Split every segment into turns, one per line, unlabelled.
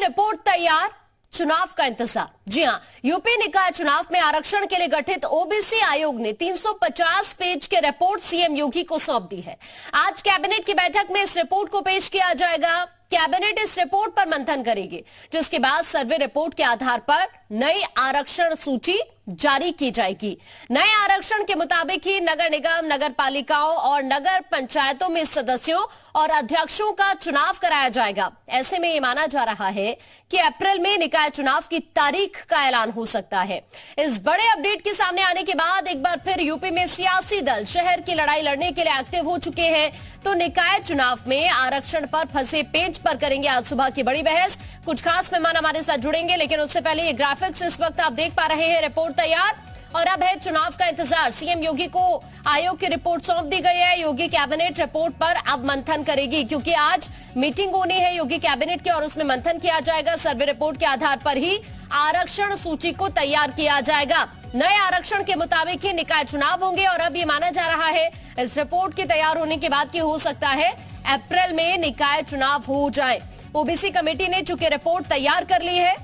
Report तैयार, चुनाव का इंतजार। जी हां, यूपी निकाय चुनाव में आरक्षण के लिए गठित ओबीसी आयोग ने 350 पेज के रिपोर्ट सीएम योगी को सौंप दी है। आज कैबिनेट की बैठक में इस रिपोर्ट को पेश किया जाएगा। कैबिनेट इस रिपोर्ट पर मंथन करेगी, जिसके बाद सर्वे रिपोर्ट के आधार पर नई आरक्षण सूची जारी की जाएगी। नए आरक्षण के मुताबिक ही नगर निगम, नगर पालिकाओं और नगर पंचायतों में सदस्यों और अध्यक्षों का चुनाव कराया जाएगा। ऐसे में यह माना जा रहा है कि अप्रैल में निकाय चुनाव की तारीख का ऐलान हो सकता है। इस बड़े अपडेट के सामने आने के बाद एक बार फिर यूपी में सियासी दल शहर की लड़ाई लड़ने के लिए एक्टिव हो चुके हैं। तो निकाय चुनाव में आरक्षण पर फंसे पेज पर करेंगे आज सुबह की बड़ी बहस। कुछ खास मेहमान हमारे साथ जुड़ेंगे, लेकिन उससे पहले ये ग्राफिक्स इस वक्त आप देख पा रहे हैं। रिपोर्ट तैयार और अब है चुनाव का इंतजार। सीएम योगी को आयोग की रिपोर्ट सौंप दी गई है। योगी कैबिनेट रिपोर्ट पर अब मंथन करेगी, क्योंकि आज मीटिंग होनी है योगी कैबिनेट की और उसमें मंथन किया जाएगा। सर्वे रिपोर्ट के आधार पर ही आरक्षण सूची को तैयार किया जाएगा। नए आरक्षण के मुताबिक ही निकाय चुनाव होंगे और अब ये माना जा रहा है इस रिपोर्ट के तैयार होने के बाद की हो सकता है अप्रैल में निकाय चुनाव हो जाए। ओबीसी कमेटी ने चूंकि रिपोर्ट तैयार कर ली है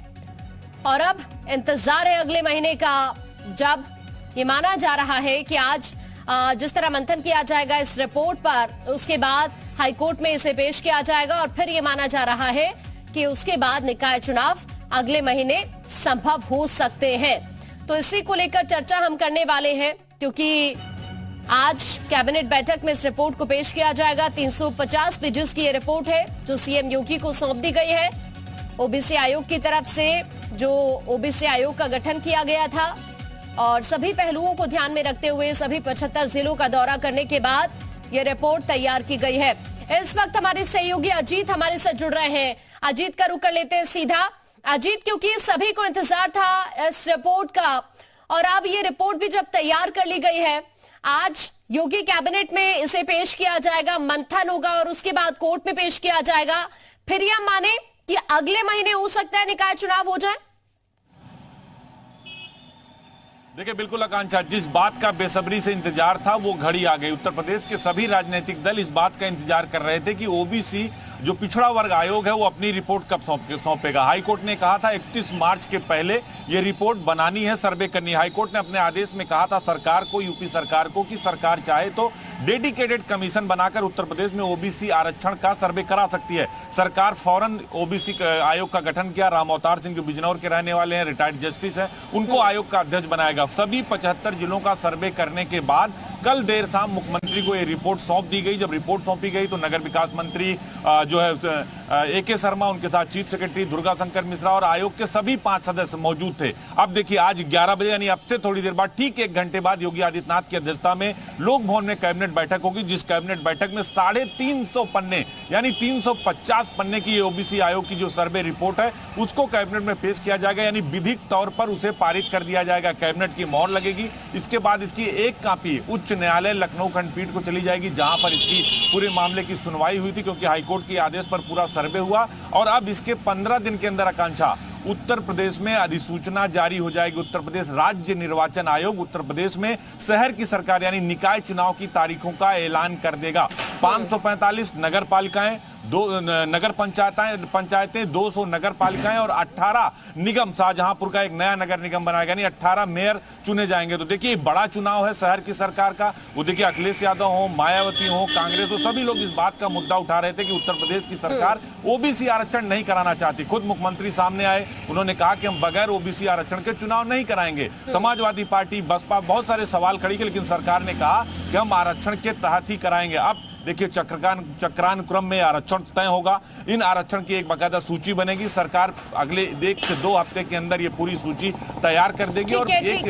और अब इंतजार है अगले महीने का, जब ये माना जा रहा है कि आज जिस तरह मंथन किया जाएगा इस रिपोर्ट पर, उसके बाद हाईकोर्ट में इसे पेश किया जाएगा और फिर ये माना जा रहा है कि उसके बाद निकाय चुनाव अगले महीने संभव हो सकते हैं। तो इसी को लेकर चर्चा हम करने वाले हैं, क्योंकि आज कैबिनेट बैठक में इस रिपोर्ट को पेश किया जाएगा। 350 पेजेस की ये रिपोर्ट है जो सीएम योगी को सौंप दी गई है। ओबीसी आयोग की तरफ से जो ओबीसी आयोग का गठन किया गया था और सभी पहलुओं को ध्यान में रखते हुए सभी 75 जिलों का दौरा करने के बाद यह रिपोर्ट तैयार की गई है। इस वक्त हमारे सहयोगी अजीत हमारे साथ जुड़ रहे हैं। अजीत का रुख कर लेते हैं सीधा। अजीत, क्योंकि सभी को इंतजार था इस रिपोर्ट का और अब ये रिपोर्ट भी जब तैयार कर ली गई है, आज योगी कैबिनेट में इसे पेश किया जाएगा, मंथन होगा और उसके बाद कोर्ट में पेश किया जाएगा। फिर यह माने कि अगले महीने हो सकता है निकाय चुनाव हो जाए।
देखिए, बिल्कुल आकांक्षा, जिस बात का बेसब्री से इंतजार था वो घड़ी आ गई। उत्तर प्रदेश के सभी राजनीतिक दल इस बात का इंतजार कर रहे थे कि ओबीसी जो पिछड़ा वर्ग आयोग है वो अपनी रिपोर्ट कब सौंपेगा। हाईकोर्ट ने कहा था 31 मार्च के पहले ये रिपोर्ट बनानी है, सर्वे करनी है। हाईकोर्ट ने अपने आदेश में कहा था सरकार को, यूपी सरकार को, कि सरकार चाहे तो डेडिकेटेड कमीशन बनाकर उत्तर प्रदेश में ओबीसी आरक्षण का सर्वे करा सकती है। सरकार फौरन ओबीसी आयोग का गठन किया। राम अवतार सिंह जो बिजनौर के रहने वाले हैं, रिटायर्ड जस्टिस हैं, उनको आयोग का अध्यक्ष बनाया गया। सभी 75 जिलों का सर्वे करने के बाद कल देर शाम मुख्यमंत्री को ये रिपोर्ट सौंप दी गई। जब रिपोर्ट सौंपी गई तो नगर विकास मंत्री जो है AK शर्मा, उनके साथ चीफ सेक्रेटरी दुर्गा शंकर मिश्रा और आयोग के सभी 5 सदस्य मौजूद थे। अब देखिए, आज 11 बजे यानी अब से थोड़ी देर बाद, ठीक 1 घंटे बाद योगी आदित्यनाथ की अध्यक्षता में लोक भवन में कैबिनेट बैठक होगी, जिस कैबिनेट बैठक में 350 पन्ने यानी 350 पन्ने की ये ओबीसी आयोग की जो सर्वे रिपोर्ट है उसको कैबिनेट में पेश किया जाएगा, यानी विधिक तौर पर उसे पारित कर दिया जाएगा। कैबिनेट की मोहर लगेगी। इसके बाद इसकी एक कॉपी उच्च न्यायालय लखनऊ खंडपीठ को चली जाएगी, जहां पर इसकी पूरे मामले की सुनवाई हुई थी, क्योंकि हाईकोर्ट के आदेश पर पूरा सर्वे हुआ। और अब इसके 15 दिन के अंदर आकांक्षा उत्तर प्रदेश में अधिसूचना जारी हो जाएगी। उत्तर प्रदेश राज्य निर्वाचन आयोग उत्तर प्रदेश में शहर की सरकार यानी निकाय चुनाव की तारीखों का ऐलान कर देगा। 545 नगर पालिकाएं, 2 नगर पंचायतें, 200 नगर पालिकाएं और 18 निगम, शाहजहांपुर का एक नया नगर निगम बनाएगा, यानी 18 मेयर चुने जाएंगे। तो देखिए, बड़ा चुनाव है शहर की सरकार का। वो देखिए, अखिलेश यादव हो, मायावती हो, कांग्रेस हो, सभी लोग इस बात का मुद्दा उठा रहे थे कि उत्तर प्रदेश की सरकार ओबीसी आरक्षण नहीं कराना चाहती। खुद मुख्यमंत्री सामने आए, उन्होंने कहा कि हम बगैर ओबीसी आरक्षण के चुनाव नहीं कराएंगे। समाजवादी पार्टी, बसपा बहुत सारे सवाल खड़ी किए, लेकिन सरकार ने कहा कि हम आरक्षण के तहत ही कराएंगे। अब देखिए, चक्रानुक्रम में आरक्षण तय होगा। इन आरक्षण की एक बाकायदा सूची बनेगी। सरकार अगले 1 से 2 हफ्ते के अंदर ये पूरी सूची तैयार कर देगी और एक